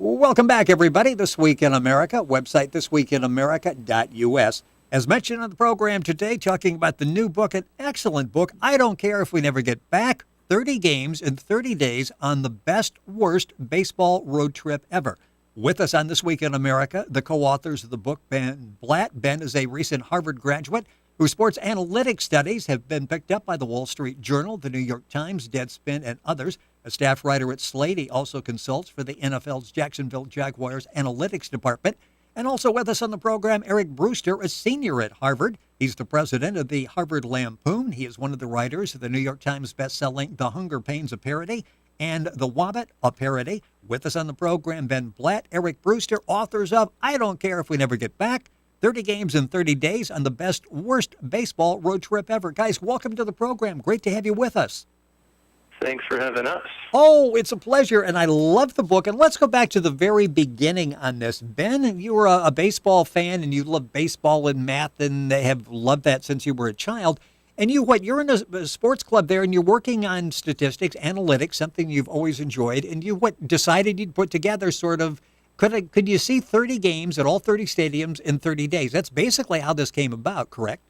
Welcome back, everybody. This Week in America, website thisweekinamerica.us. As mentioned on the program today, talking about the new book, an excellent book. I don't care if we never get back. 30 games in 30 days on the best, worst baseball road trip ever. With us on This Week in America, the co-authors of the book, Ben Blatt. Ben is a recent Harvard graduate whose sports analytics studies have been picked up by the Wall Street Journal, the New York Times, Deadspin, and others. A staff writer at Slate, he also consults for the NFL's Jacksonville Jaguars analytics department. And also with us on the program, Eric Brewster, a senior at Harvard. He's the president of the Harvard Lampoon. He is one of the writers of the New York Times bestselling The Hunger Pains, a Parody, and The Wobbit, a Parody. With us on the program, Ben Blatt, Eric Brewster, authors of I Don't Care If We Never Get Back, 30 games in 30 days on the best, worst baseball road trip ever. Guys, welcome to the program. Great to have you with us. Thanks for having us. Oh, it's a pleasure, and I love the book. And let's go back to the very beginning on this. Ben, you were a baseball fan, and you love baseball and math, and they have loved that since you were a child. And you're in a sports club there, and you're working on statistics, analytics, something you've always enjoyed, and you decided you'd put together sort of, could you see 30 games at all 30 stadiums in 30 days? That's basically how this came about, correct?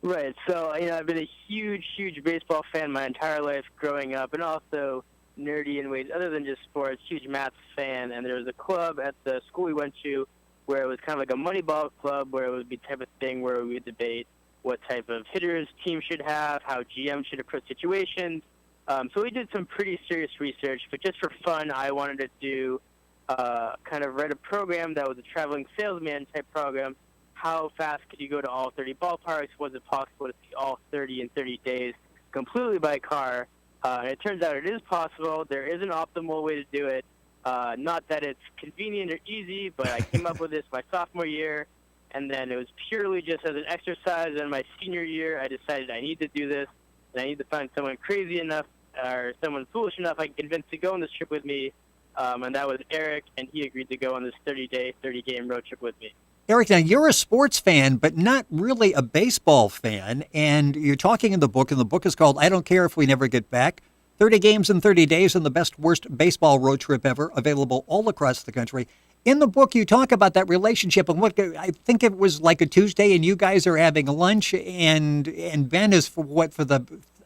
Right. So, I've been a huge baseball fan my entire life growing up, and also nerdy in ways other than just sports, huge math fan. And there was a club at the school we went to where it was kind of like a Moneyball club, where it would be the type of thing where we would debate what type of hitters teams should have, how GM should approach situations. So we did some pretty serious research, but just for fun, I wanted to do kind of write a program that was a traveling salesman type program. How fast could you go to all 30 ballparks? Was it possible to see all 30 in 30 days completely by car? And it turns out it is possible. There is an optimal way to do it. Not that it's convenient or easy, but I came up with this my sophomore year, and then it was purely just as an exercise. In my senior year, I decided I need to do this, and I need to find someone crazy enough or someone foolish enough I can convince to go on this trip with me. And that was Eric, and he agreed to go on this 30-day, 30-game road trip with me. Eric, now you're a sports fan, but not really a baseball fan, and you're talking in the book, and the book is called I Don't Care If We Never Get Back, 30 games in 30 days on the best, worst baseball road trip ever, available all across the country. In the book, you talk about that relationship, and what I think it was like a Tuesday, and you guys are having lunch, and Ben is, for the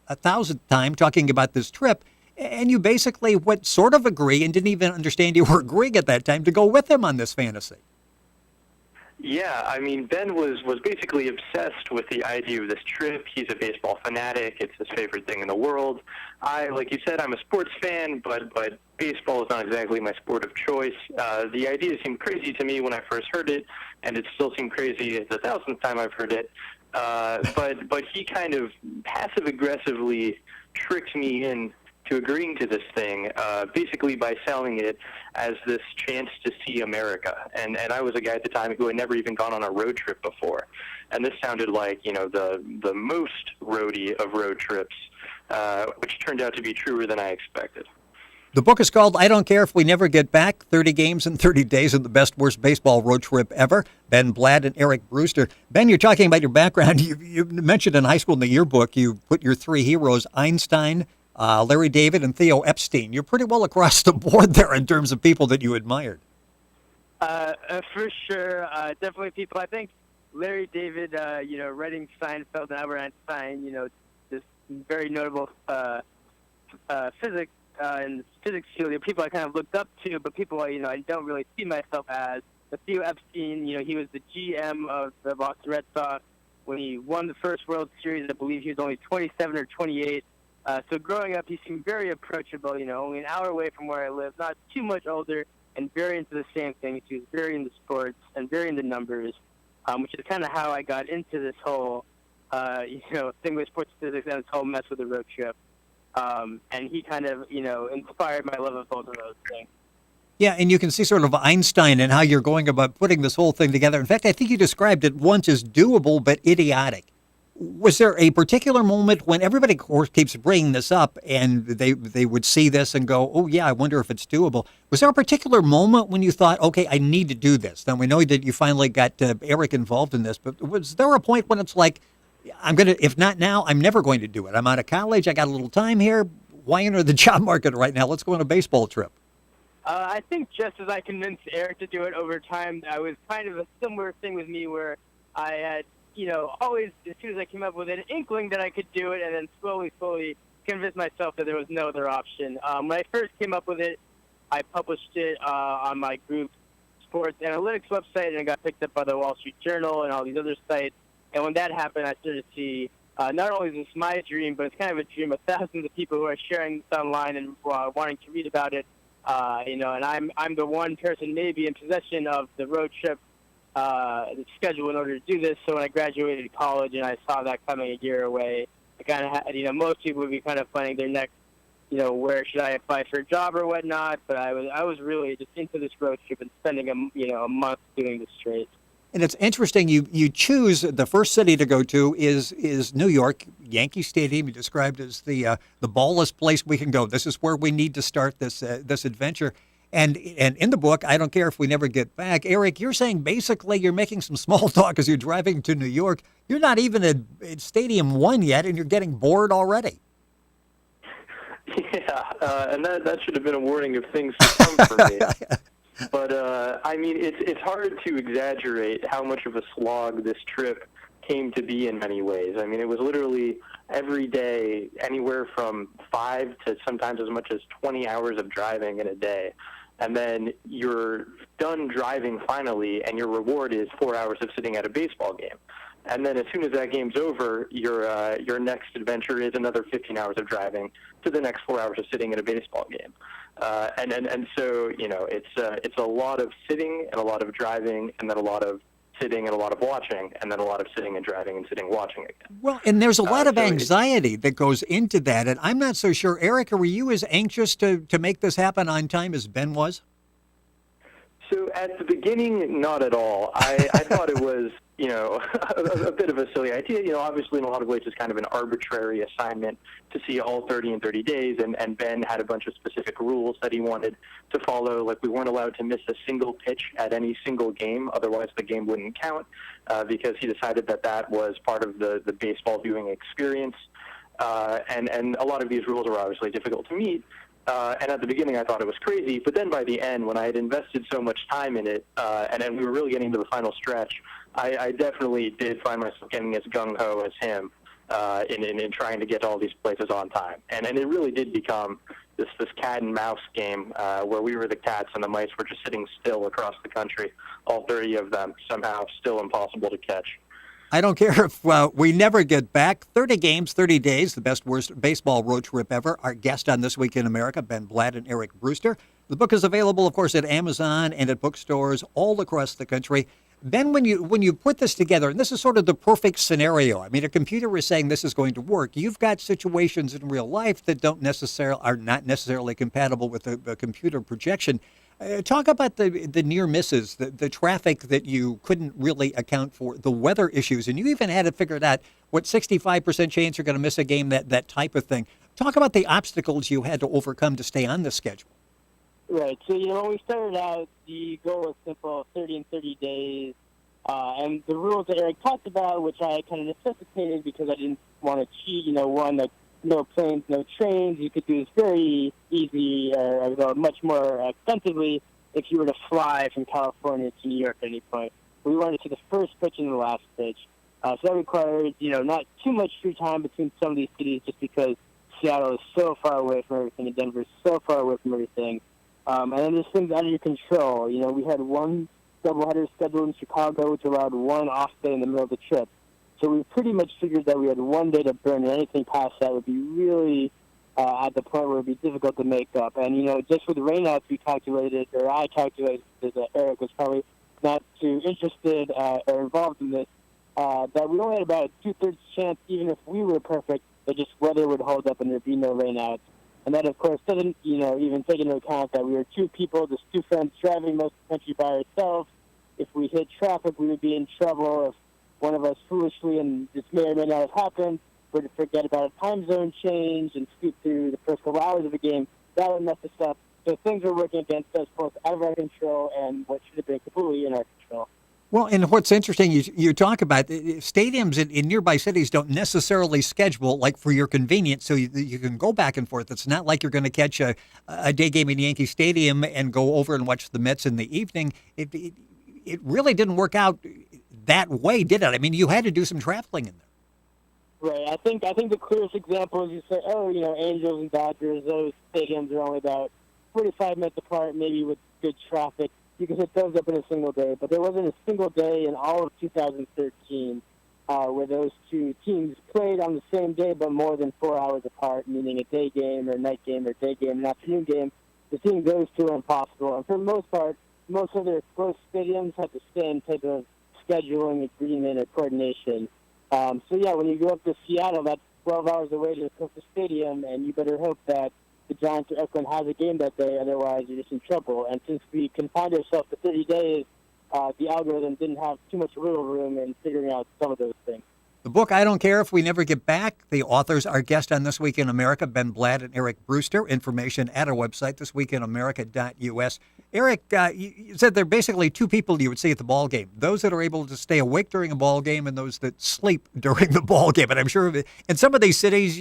1,000th time talking about this trip, and you basically sort of agree, and didn't even understand you were agreeing at that time, to go with him on this fantasy. Yeah, I mean, Ben was basically obsessed with the idea of this trip. He's a baseball fanatic. It's his favorite thing in the world. Like you said, I'm a sports fan, but baseball is not exactly my sport of choice. The idea seemed crazy to me when I first heard it, and it still seemed crazy the 1,000th time I've heard it. But he kind of passive-aggressively tricked me in to agreeing to this thing, basically by selling it as this chance to see America. And I was a guy at the time who had never even gone on a road trip before. And this sounded like, the most roady of road trips, which turned out to be truer than I expected. The book is called I Don't Care If We Never Get Back, 30 games in 30 days of the best, worst baseball road trip ever. Ben Blatt and Eric Brewster. Ben, you're talking about your background. You mentioned in high school in the yearbook, you put your three heroes, Einstein, Larry David, and Theo Epstein. You're pretty well across the board there in terms of people that you admired. For sure. Definitely people. I think Larry David, writing Seinfeld and Albert Einstein, this very notable physics in the physics field, people I kind of looked up to, but people, I don't really see myself as. But Theo Epstein, he was the GM of the Boston Red Sox. When he won the first World Series, I believe he was only 27 or 28. So growing up, he seemed very approachable, only an hour away from where I live, not too much older, and very into the same things. He was very into sports and very into numbers, which is kind of how I got into this whole, thing with sports physics and this whole mess with the road trip. And he kind of, inspired my love of both of those things. Yeah, and you can see sort of Einstein and how you're going about putting this whole thing together. In fact, I think you described it once as doable but idiotic. Was there a particular moment when everybody, of course, keeps bringing this up and they would see this and go, oh, yeah, I wonder if it's doable. Was there a particular moment when you thought, okay, I need to do this? Now, we know that you finally got Eric involved in this, but was there a point when it's like, if not now, I'm never going to do it. I'm out of college. I got a little time here. Why enter the job market right now? Let's go on a baseball trip. I think just as I convinced Eric to do it over time, I was kind of a similar thing with me where I had, always, as soon as I came up with an inkling that I could do it, and then slowly convinced myself that there was no other option. When I first came up with it, I published it on my group's sports analytics website, and it got picked up by the Wall Street Journal and all these other sites. And when that happened, I started to see not only is this my dream, but it's kind of a dream of thousands of people who are sharing this online and wanting to read about it. And I'm the one person maybe in possession of the road trip schedule in order to do this. So when I graduated college and I saw that coming a year away, I kind of had, most people would be kind of planning their next, where should I apply for a job or whatnot. But I was really just into this road trip and spending a month doing this straight. And it's interesting. You choose the first city to go to is New York, Yankee Stadium. You described as the ballest place we can go. This is where we need to start this adventure. And in the book, I don't care if we never get back. Eric, you're saying basically you're making some small talk as you're driving to New York. You're not even at Stadium 1 yet, and you're getting bored already. Yeah, and that should have been a warning of things to come for me. But, it's hard to exaggerate how much of a slog this trip came to be in many ways. I mean, it was literally every day, anywhere from 5 to sometimes as much as 20 hours of driving in a day. And then you're done driving finally, and your reward is 4 hours of sitting at a baseball game. And then as soon as that game's over, your next adventure is another 15 hours of driving to the next 4 hours of sitting at a baseball game. And so, it's a lot of sitting and a lot of driving, and then a lot of sitting and a lot of watching, and then a lot of sitting and driving and sitting watching again. Well, and there's a lot of anxiety that goes into that, and I'm not so sure. Eric, were you as anxious to make this happen on time as Ben was? So at the beginning, not at all. I thought it was, a bit of a silly idea. Obviously in a lot of ways it's kind of an arbitrary assignment to see all 30 in 30 days, and Ben had a bunch of specific rules that he wanted to follow. Like, we weren't allowed to miss a single pitch at any single game, otherwise the game wouldn't count, because he decided that was part of the baseball viewing experience. And a lot of these rules were obviously difficult to meet. And at the beginning, I thought it was crazy. But then by the end, when I had invested so much time in it, and then we were really getting to the final stretch, I definitely did find myself getting as gung-ho as him in trying to get to all these places on time. And it really did become this cat and mouse game where we were the cats and the mice were just sitting still across the country, all 30 of them, somehow still impossible to catch. I don't care if we never get back. 30 games, 30 days, the best worst baseball road trip ever. Our guest on This Week in America, Ben Blatt and Eric Brewster. The book is available, of course, at Amazon and at bookstores all across the country. Ben, when you put this together, and this is sort of the perfect scenario. I mean, a computer is saying this is going to work. You've got situations in real life that are not necessarily compatible with a computer projection. Talk about the near misses, the traffic that you couldn't really account for, the weather issues, and you even had it figured out what 65% chance you're going to miss a game, that type of thing. Talk about the obstacles you had to overcome to stay on the schedule. Right. So, when we started out, the goal was simple, 30 in 30 days. And the rules that Eric talked about, which I kind of necessitated because I didn't want to cheat, one, like no planes, no trains. You could do this very easy, or much more expensively if you were to fly from California to New York at any point. We wanted to see the first pitch and the last pitch. So that required, not too much free time between some of these cities just because Seattle is so far away from everything and Denver is so far away from everything. And then there's things out of your control. We had one doubleheader scheduled in Chicago, which allowed one off day in the middle of the trip. So we pretty much figured that we had one day to burn, and anything past that would be really at the point where it would be difficult to make up. And, just with the rainouts we calculated, or I calculated, because Eric was probably not too interested or involved in this, that we only had about a 2/3 chance, even if we were perfect, that just weather would hold up and there'd be no rainouts. And that, of course, doesn't, even take into account that we were two people, just two friends driving most of the country by ourselves. If we hit traffic, we would be in trouble. If one of us foolishly, and this may or may not have happened, were to forget about a time zone change and scoot through the first couple hours of the game, that would mess us up. So things were working against us, both out of our control and what should have been completely in our control. Well, and what's interesting, you talk about stadiums in nearby cities don't necessarily schedule like for your convenience, so you can go back and forth. It's not like you're going to catch a day game in Yankee Stadium and go over and watch the Mets in the evening. It really didn't work out that way, did it? I mean, you had to do some traveling in there. Right. I think the clearest example is you say, oh, Angels and Dodgers, those stadiums are only about 45 minutes apart, maybe with good traffic. You can hit those up in a single day, but there wasn't a single day in all of 2013 where those two teams played on the same day but more than 4 hours apart, meaning a day game or a night game or day game, an afternoon game. The seeing those two are impossible. And for the most part, most of their close stadiums have the same type of scheduling agreement or coordination. When you go up to Seattle, that's 12 hours away to the closest stadium, and you better hope that the Giants or Oakland has a game that day, otherwise you're just in trouble. And since we confined ourselves to 30 days, the algorithm didn't have too much wiggle room in figuring out some of those things. The book, I Don't Care If We Never Get Back. The authors are guest on This Week in America, Ben Blatt and Eric Brewster. Information at our website, thisweekinamerica.us. Eric, you said there are basically two people you would see at the ball game. Those that are able to stay awake during a ball game and those that sleep during the ball game. And I'm sure in some of these cities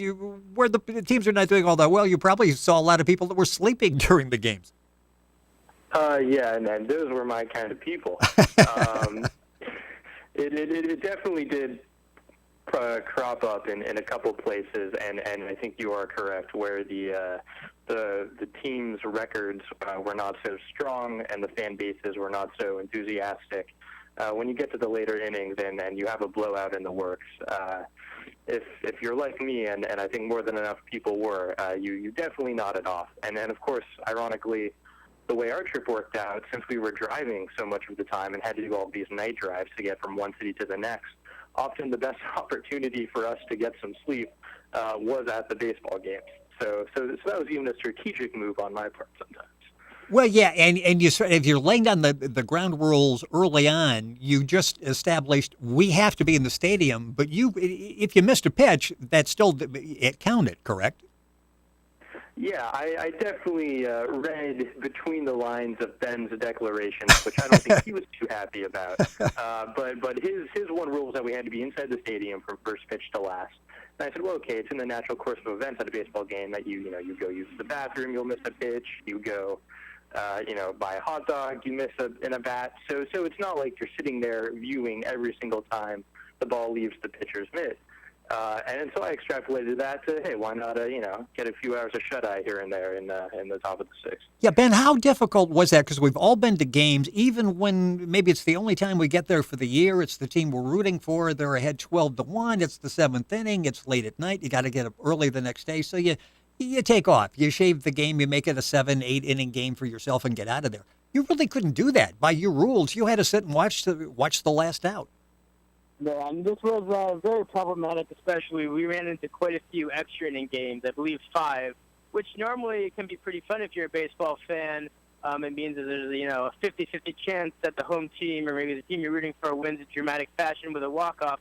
where the teams are not doing all that well, you probably saw a lot of people that were sleeping during the games. And those were my kind of people. It definitely did crop up in a couple places, and I think you are correct, where the team's records were not so strong and the fan bases were not so enthusiastic. When you get to the later innings and you have a blowout in the works, if you're like me, and I think more than enough people were, you definitely nodded off. And then, of course, ironically, the way our trip worked out, since we were driving so much of the time and had to do all these night drives to get from one city to the next, often the best opportunity for us to get some sleep was at the baseball games. So that was even a strategic move on my part sometimes. Well, yeah, and if you're laying down the ground rules early on, you just established we have to be in the stadium, but if you missed a pitch, it counted, correct? Yeah, I definitely read between the lines of Ben's declaration, which I don't think he was too happy about. But his one rule was that we had to be inside the stadium from first pitch to last. And I said, well, okay, it's in the natural course of events at a baseball game that you go use the bathroom, you'll miss a pitch, you go, buy a hot dog, you miss in a bat. So it's not like you're sitting there viewing every single time the ball leaves the pitcher's mitt. And so I extrapolated that to, hey, why not, get a few hours of shut-eye here and there in the top of the sixth. Yeah, Ben, how difficult was that? Because we've all been to games, even when maybe it's the only time we get there for the year. It's the team we're rooting for. They're ahead 12-1. It's the seventh inning. It's late at night. You got to get up early the next day. So you take off. You shave the game. You make it a 7-8 inning game for yourself and get out of there. You really couldn't do that. By your rules, you had to sit and watch the last out. Yeah, and this was very problematic, especially we ran into quite a few extra inning games, I believe 5, which normally can be pretty fun if you're a baseball fan. It means that there's a 50-50 chance that the home team or maybe the team you're rooting for wins in dramatic fashion with a walk-off.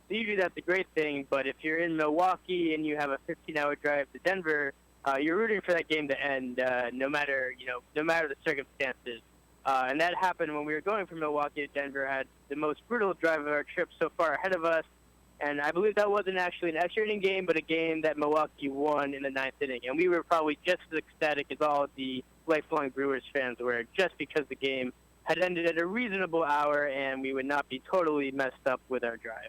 So usually that's a great thing, but if you're in Milwaukee and you have a 15-hour drive to Denver, you're rooting for that game to end, no matter the circumstances. And that happened when we were going from Milwaukee to Denver, had the most brutal drive of our trip so far ahead of us. And I believe that wasn't actually an extra inning game, but a game that Milwaukee won in the 9th inning. And we were probably just as ecstatic as all of the lifelong Brewers fans were, just because the game had ended at a reasonable hour and we would not be totally messed up with our drive.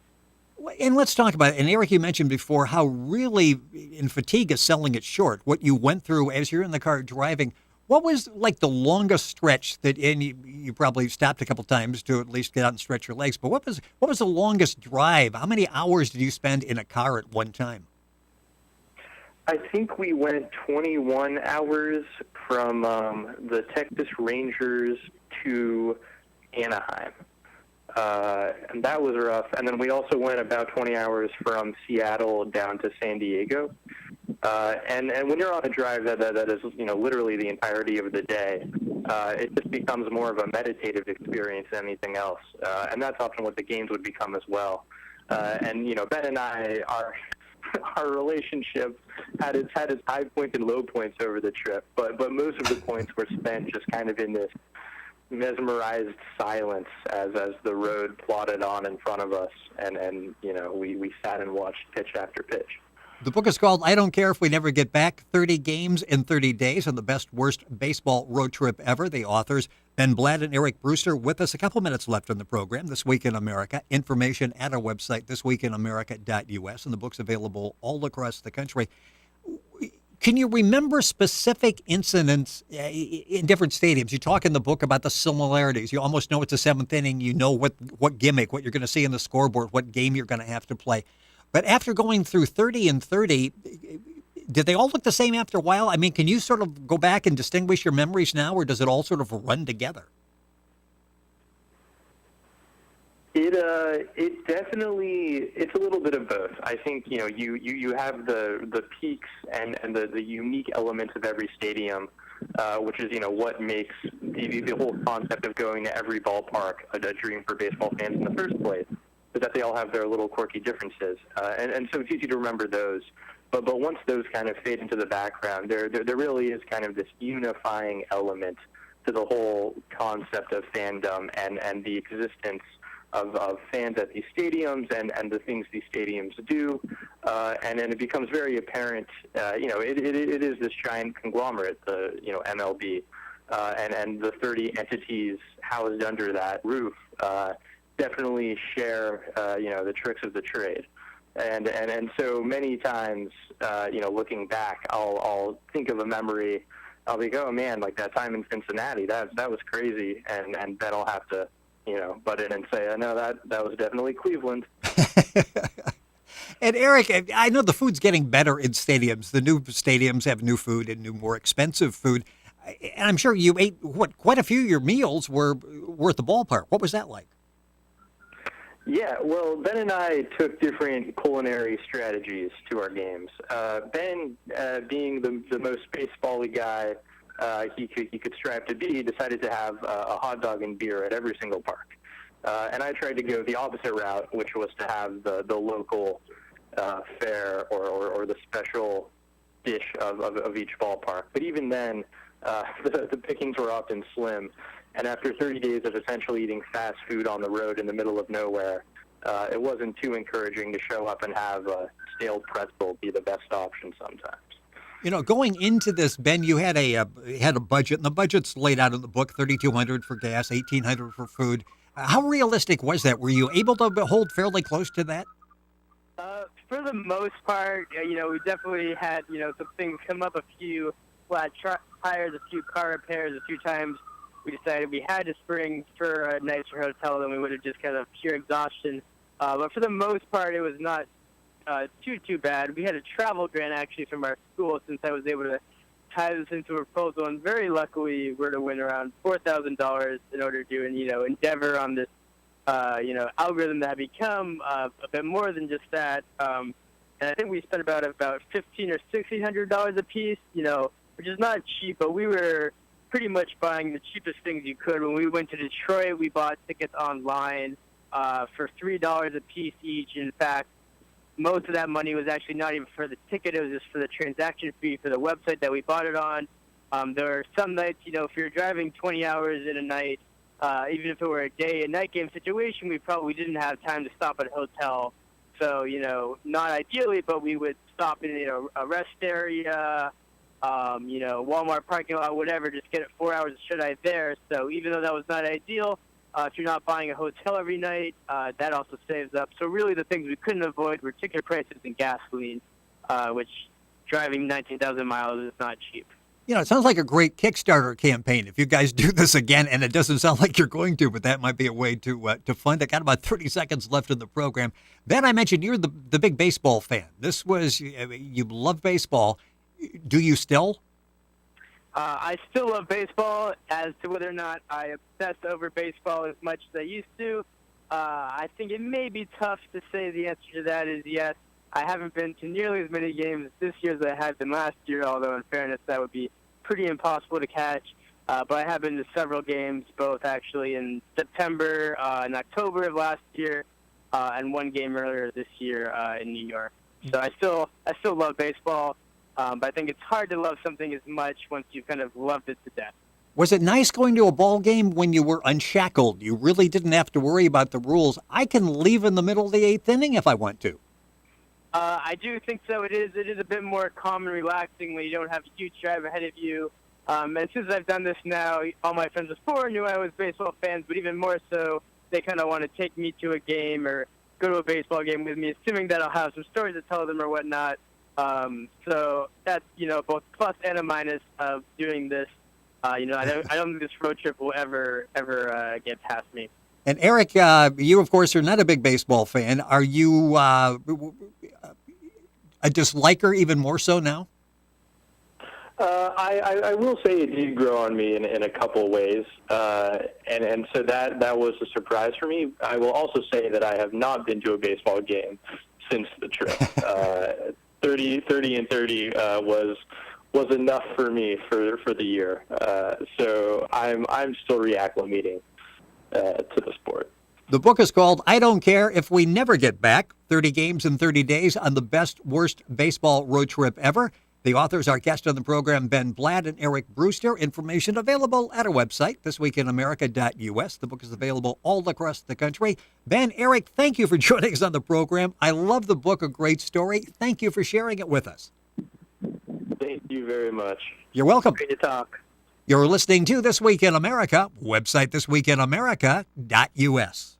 And let's talk about it. And Eric, you mentioned before how really, in fatigue is selling it short, what you went through as you're in the car driving. What was like the longest stretch and you probably stopped a couple times to at least get out and stretch your legs, but what was the longest drive? How many hours did you spend in a car at one time? I think we went 21 hours from the Texas Rangers to Anaheim. And that was rough. And then we also went about 20 hours from Seattle down to San Diego. And when you're on a drive that is literally the entirety of the day, it just becomes more of a meditative experience than anything else. And that's often what the games would become as well. And Ben and I, our relationship had its high points and low points over the trip, but most of the points were spent just kind of in this mesmerized silence as the road plodded on in front of us, and we sat and watched pitch after pitch. The book is called I Don't Care If We Never Get Back, 30 Games in 30 Days on the Best Worst Baseball Road Trip Ever. The authors, Ben Blatt and Eric Brewster, with us. A couple minutes left in the program. This Week in America. Information at our website, thisweekinamerica.us, and the book's available all across the country. Can you remember specific incidents in different stadiums? You talk in the book about the similarities. You almost know it's the seventh inning. You know what gimmick, what you're going to see in the scoreboard, what game you're going to have to play. But after going through 30 and 30, did they all look the same after a while? I mean, can you sort of go back and distinguish your memories now, or does it all sort of run together? It definitely, it's a little bit of both. I think, you have the peaks and the unique elements of every stadium, which is, what makes the whole concept of going to every ballpark a dream for baseball fans in the first place, is that they all have their little quirky differences. And so it's easy to remember those. But once those kind of fade into the background, there really is kind of this unifying element to the whole concept of fandom and the existence of fans at these stadiums and the things these stadiums do. And then it becomes very apparent, it is this giant conglomerate, the MLB, and the 30 entities housed under that roof definitely share, the tricks of the trade. And so many times, looking back, I'll think of a memory. I'll be like, oh man, like that time in Cincinnati, that was crazy. And then I'll have to, butt in and say, I know that was definitely Cleveland. And Eric, I know the food's getting better in stadiums. The new stadiums have new food and new, more expensive food. And I'm sure you ate, quite a few of your meals were at the ballpark. What was that like? Yeah, well, Ben and I took different culinary strategies to our games. Ben, being the most baseball-y guy he could strive to be, decided to have a hot dog and beer at every single park. And I tried to go the opposite route, which was to have the local fare or the special dish of each ballpark. But even then, the pickings were often slim. And after 30 days of essentially eating fast food on the road in the middle of nowhere, it wasn't too encouraging to show up and have a stale pretzel be the best option sometimes. Going into this, Ben, you had a budget, and the budget's laid out in the book: $3,200 for gas, $1,800 for food. How realistic was that? Were you able to hold fairly close to that? For the most part, we definitely had, some things come up, a few flat tires, a few car repairs, a few times. We decided we had to spring for a nicer hotel than we would have just kind of pure exhaustion. But for the most part, it was not too bad. We had a travel grant, actually, from our school, since I was able to tie this into a proposal. And very luckily, we're to win around $4,000 in order to, endeavor on this, algorithm that had become a bit more than just that. And I think we spent about $1,500 or $1,600 a piece, which is not cheap, but we were pretty much buying the cheapest things you could. When we went to Detroit, we bought tickets online for $3 a piece each. In fact, most of that money was actually not even for the ticket. It was just for the transaction fee for the website that we bought it on. There are some nights, if you're driving 20 hours in a night, even if it were a day and night game situation, we probably didn't have time to stop at a hotel. So, not ideally, but we would stop in, a rest area, Walmart parking lot, whatever, just get it 4 hours of shut-eye there. So even though that was not ideal, if you're not buying a hotel every night, that also saves up. So really the things we couldn't avoid were ticket prices and gasoline, which driving 19,000 miles is not cheap. It sounds like a great Kickstarter campaign. If you guys do this again, and it doesn't sound like you're going to, but that might be a way to fund it. Got about 30 seconds left in the program. Ben, I mentioned you're the big baseball fan. You love baseball. Do you still? I still love baseball. As to whether or not I obsess over baseball as much as I used to, I think it may be tough to say the answer to that is yes. I haven't been to nearly as many games this year as I had been last year, although in fairness that would be pretty impossible to catch. But I have been to several games, both actually in September and October of last year, and one game earlier this year in New York. So I still love baseball. But I think it's hard to love something as much once you've kind of loved it to death. Was it nice going to a ball game when you were unshackled? You really didn't have to worry about the rules. I can leave in the middle of the eighth inning if I want to. I do think so. It is a bit more calm and relaxing when you don't have a huge drive ahead of you. And since I've done this now, all my friends before knew I was baseball fans, but even more so, they kind of want to take me to a game or go to a baseball game with me, assuming that I'll have some stories to tell them or whatnot. So that's, both plus and a minus of doing this. I don't think this road trip will ever get past me. And Eric, you, of course, are not a big baseball fan. Are you a disliker even more so now? I will say it did grow on me in a couple ways, and so that was a surprise for me. I will also say that I have not been to a baseball game since the trip. 30 and 30 was enough for me for the year. So I'm still reacclimating to the sport. The book is called I Don't Care If We Never Get Back, 30 Games in 30 Days on the Best Worst Baseball Road Trip Ever. The authors are guests on the program, Ben Blatt and Eric Brewster. Information available at our website, thisweekinamerica.us. The book is available all across the country. Ben, Eric, thank you for joining us on the program. I love the book, a great story. Thank you for sharing it with us. Thank you very much. You're welcome. Great to talk. You're listening to This Week in America, website thisweekinamerica.us.